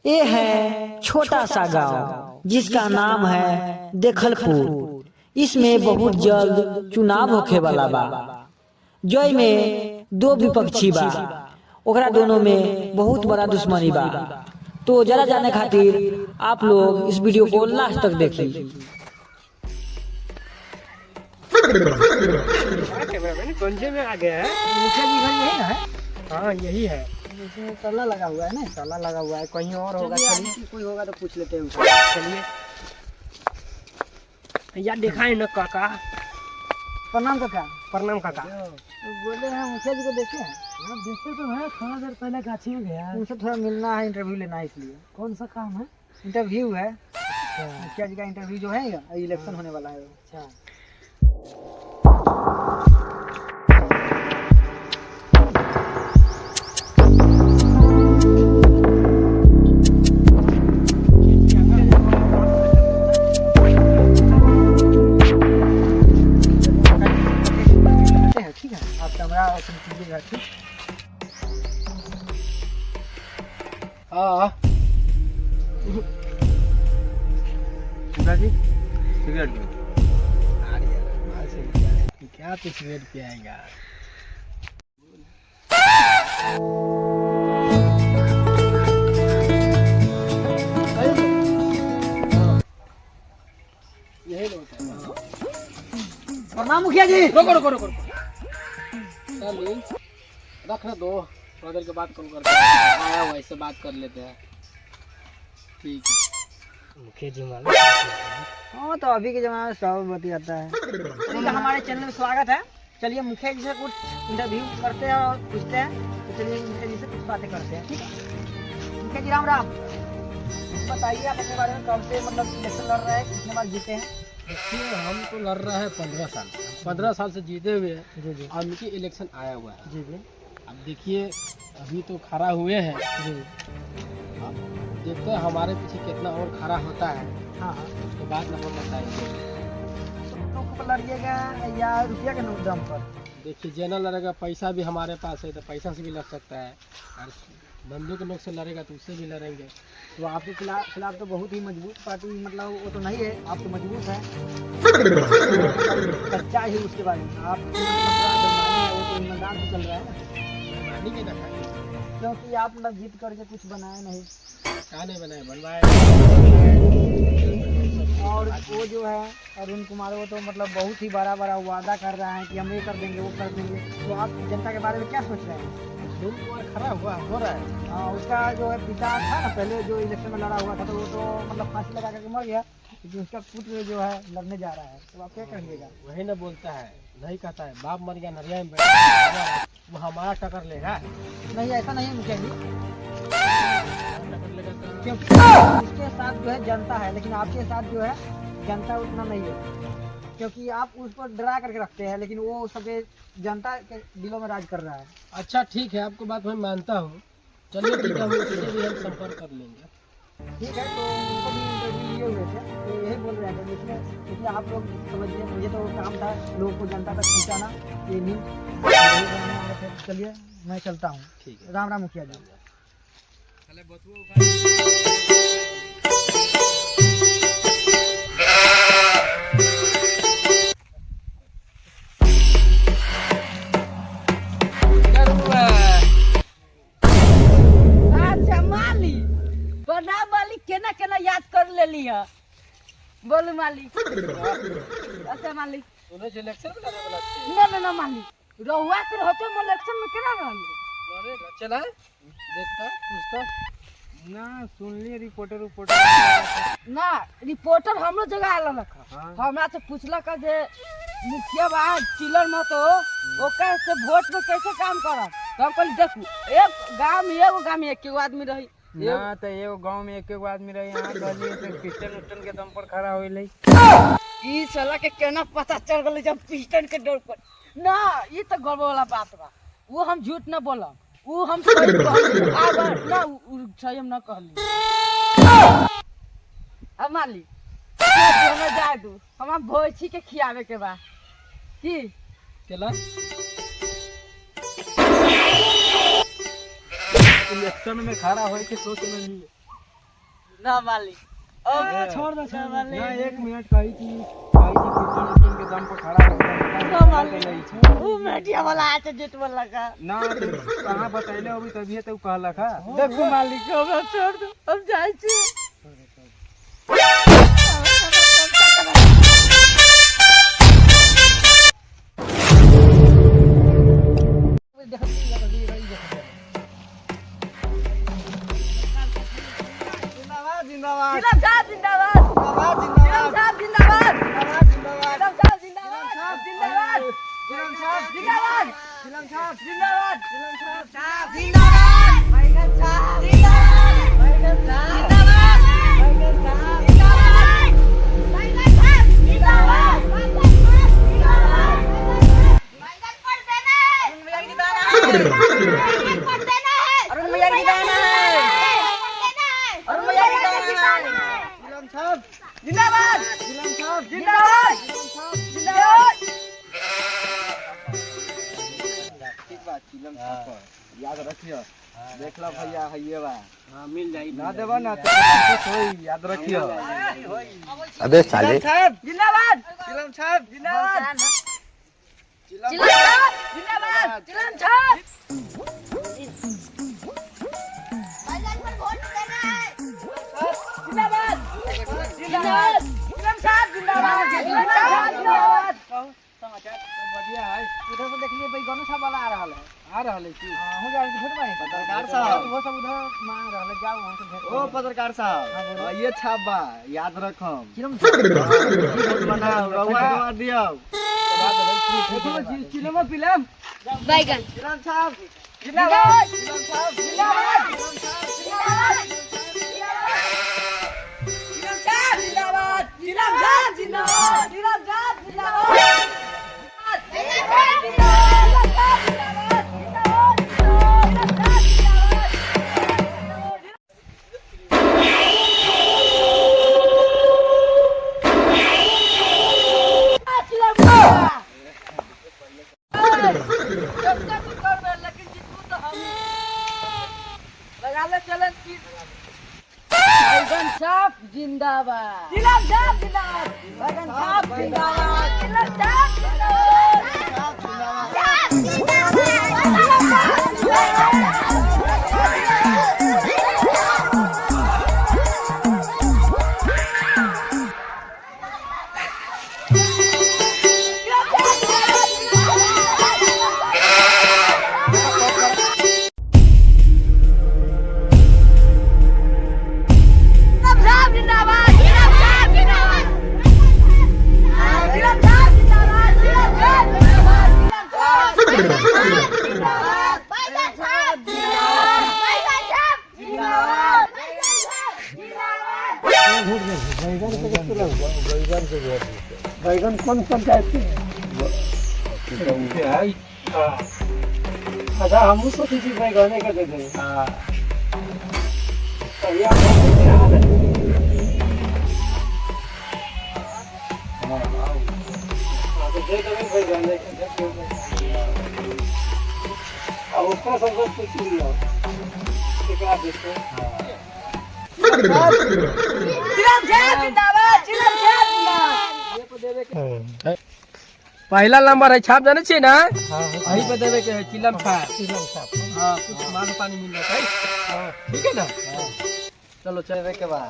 ये है छोटा सा गांव जिसका नाम है देखलपुर। इसमें बहुत जल्द चुनाव होखे वाला बा। जय में दो विपक्षी बा, ओकरा दोनों में बहुत बड़ा दुश्मनी बा। तो जरा जाने खातिर आप लोग इस वीडियो को लास्ट तक देखिए। कौन से में आ गया है? मुखिया जी घर यही ना है? हाँ यही है। इसमें ताला लगा हुआ है ना? ताला लगा हुआ है, कहीं और होगा। चलिए कोई होगा तो पूछ लेते हैं। चलिए यार, देखा है ना काका? प्रणाम काका। प्रणाम काका। बोले हैं मुखिया जी को देखे हैं? हाँ देखते तो है, थोड़ा देर पहले गाछी में गया। उनसे थोड़ा मिलना है, इंटरव्यू लेना है, इसलिए। कौन सा काम है? इंटरव्यू है मुखिया जी का। इंटरव्यू जो है इलेक्शन होने वाला है। अच्छा, ठीक है, आप कैमरा ओपन कीजिएगा। ठीक। हाँ जी सिगरेट क्या तो सिगरेट पियाएगा? यही लोग है। प्रणाम मुखिया जी। रुको रुको रुको चलिए, रख दो, थोड़ा देर के बाद कॉल करते हैं। आया हुआ इससे बात कर लेते हैं। ठीक है मुखिया जी मालूम। हाँ, तो अभी के जमाने में सब बतियाता है। चलिए, हमारे चैनल में स्वागत है। चलिए मुखिया जी से कुछ इंटरव्यू करते हैं और पूछते हैं। तो चलिए मुखिया जी से कुछ बातें करते हैं। ठीक है मुखिया जी, राम राम। बताइए आप अपने बारे में, कब से मतलब इलेक्शन लड़ रहे हैं, कितने बार जीते हैं? देखिए, हम तो लड़ रहे हैं 15 साल से। 15 साल से जीते हुए हैं। जी जी। और उनकी इलेक्शन आया हुआ है। जी जी। अब देखिए, अभी तो खड़ा हुए हैं। जी। अब देखते हैं हमारे पीछे कितना और खड़ा होता है। हाँ हाँ। उसके बाद न हम बताएंगे। तो लड़िएगा या रुपया के दम पर? देखिए, जेना लड़ेगा, पैसा भी हमारे पास है, तो पैसा से भी लड़ सकता है। और बंदूक के नोक से लड़ेगा तो उससे भी लड़ेंगे। तो आपके खिलाफ तो बहुत ही मजबूत पार्टी, मतलब वो तो नहीं है, आप तो मजबूत है। सच्चा ही उसके बारे में आप वो तो ईमानदार से चल रहा है ना। नहीं के देखा क्योंकि आप मतलब जीत करके कुछ बनाए नहीं। क्या नहीं बनाए, बनवाए। और वो जो है अरुण कुमार, वो तो मतलब बहुत ही बड़ा बड़ा वादा कर रहा है कि हम ये कर देंगे, वो कर देंगे। तो आप जनता के बारे में क्या सोच रहे हैं? खड़ा हुआ हो रहा है। हाँ, उसका जो है पिता था ना, पहले जो इलेक्शन में लड़ा हुआ था, तो वो तो मतलब फांसी लगा करके मर गया। लेकिन उसका पुत्र जो है लड़ने जा रहा है, तो आप क्या कहिएगा? वही ना बोलता है, नहीं कहता है बाप मर गया नरिया में बैठा, वो हमारा टक्कर लेगा। नहीं, ऐसा नहीं है मुखिया जी। टक्कर लेगा तो क्योंकि उसके साथ जो है जनता है, लेकिन आपके साथ जो है जनता उतना नहीं है। क्योंकि आप उस पर डरा करके रखते हैं, लेकिन वो सबके जनता के दिलों में राज कर रहा है। अच्छा ठीक है, आपको बात मैं मानता हूँ। चलिए ठीक है, उससे भी हम संपर्क कर लेंगे। ठीक है, तो उनको भी इंटरव्यू लिए हुए थे, तो यही बोल रहे थे। इसलिए आप लोग समझिए, मुझे तो काम था लोगों को जनता तक पहुँचाना, ये न्यूज़। चलिए मैं चलता हूँ। ठीक है, राम राम मुखिया जी। अच्छा माली, बना माली केना केना याद कर लेली है? बोलू माली। अच्छा माली, उन्हें इलेक्शन में लड़ने वाला थे। ना ना ना माली, रहुआ के रहते हम इलेक्शन में केना रहली? लड़ेगा, चला देखता पूछता ना सुनली रिपोर्टर ना रिपोर्टर हमरो जगह आला रखा। हाँ। हमरा से पूछलक जे मुखिया बा चिलर मत हो, ओकर से वोट में कैसे काम करब? तो हम कहली देखू, एक गांव में एक आदमी रही। ना तो एगो गांव में एक आदमी रहे, यहाँ कहली से पिस्टन उस्टन के दम पर खड़ा होइले। ई साला के केना पता चल गई जब पिस्टन के डर पर? ना, ये तो गर्व वाला बात बा। वो हम झूठ न बोलब, वो हम सही कहली। अब ना सही हम न कहली। अब माली हमें जाए दू, हम भोजी के खियावे के बा की चला इलेक्शन में खड़ा होए के सोच में नहीं ना मालिक अब छोड़ दो ना 1 मिनट कही थी कीर्तन उर्तन के दम पर खड़ा रहता वो मीडिया वाला आते जेट वाला का ना तो कहाँ बतैले अभी तभी तो कहला का देखो मालिक अब छोड़ दो अब जाए छी जिंदाबाद जिंदाबाद जिंदाबाद जिंदाबाद जिंदाबाद जिंदाबाद जिंदाबाद जिंदाबाद जिंदाबाद जिंदाबाद जिंदाबाद बैगन साहब जिंदाबाद बैगन साहब जिंदाबाद बैगन साहब जिंदाबाद बैगन पड़ देना है अरुण भैया की दाना है अरुण भैया की दाना है जिलाम साहब जिंदाबाद जिलाम साहब जिंदाबाद जिंदाबाद ठीक बात जिलाम साहब याद रखियो देखला भैया हइए बा हां मिल जाई ना देबा ना तो कुछ होई याद रखियो अबे साले साहब जिंदाबाद जिलाम साहब जिंदाबाद जिंदाबाद जिंदाबाद जिलाम साहब जिंदाबाद जिंदाबाद जिलाम साहब जिंदाबाद जिलाम साहब जिंदाबाद समाचार बढ़िया है उधर से देखलिए भाई गणेश साहब वाला आ रहा है आ रहले छी हो जाए फोटो मारे पत्रकार साहब वो सब उधर मांग रहा है जाओ वहां से भेंट ओ पत्रकार साहब ये छापा याद रखम चिलम बनाओ रउआ मार दियो चिलम फिल्म बैगन जिलाम साहब जिंदाबाद जिलाम साहब जिंदाबाद जिंदाबाद जिंदाबाद जिलाम साहब जिंदाबाद जिलाम साहब जिंदाबाद बैगन साहब जिंदाबाद जिलाम साहब जिंदाबाद बैगन साहब जिंदाबाद जिलाम साहब बैगन कौन पंचायत के अच्छा हम सोची थी बैगन का दे दे हां अब उसका सबसे पूछ लिया कितना देखो जिलाम साहब जिंदाबाद जिलाम साहब जिंदाबाद ये को देवे के पहला नंबर है छाप जाने चाहिए ना वहीं पे देवे के है चिलम छाप हाँ कुछ मान पानी मिल जाता है ठीक है ना चलो चलवे के बाद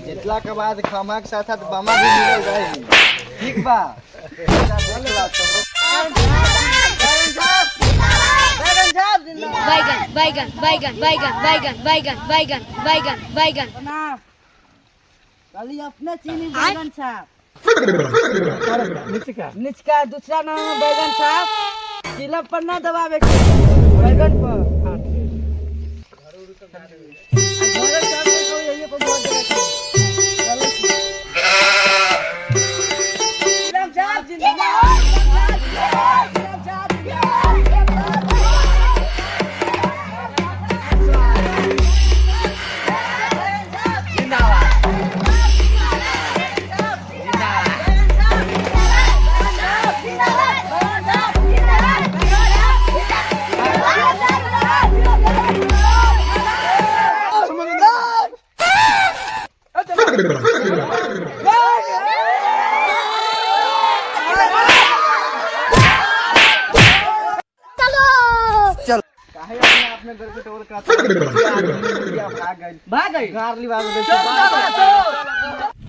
जितला के बाद खामा के साथ साथ बमा भी मिल जाएगी ठीक बा बैगन बैगन बैगन बैगन बैगन बैगन बैगन बैगन बैगन खाली अपने चीनी बैगन साहब नीचे का निचका दूसरा नाम है बैगन साहब जिला पर ना दबावे के बैगन पर घरे सामने कोई यही पर बहुत जगह जिलाम साहब जिंदाबाद जिलाम साहब काहे अपने आपने घर पे टोल का भाग गई गार ली बात चल, चल, चल।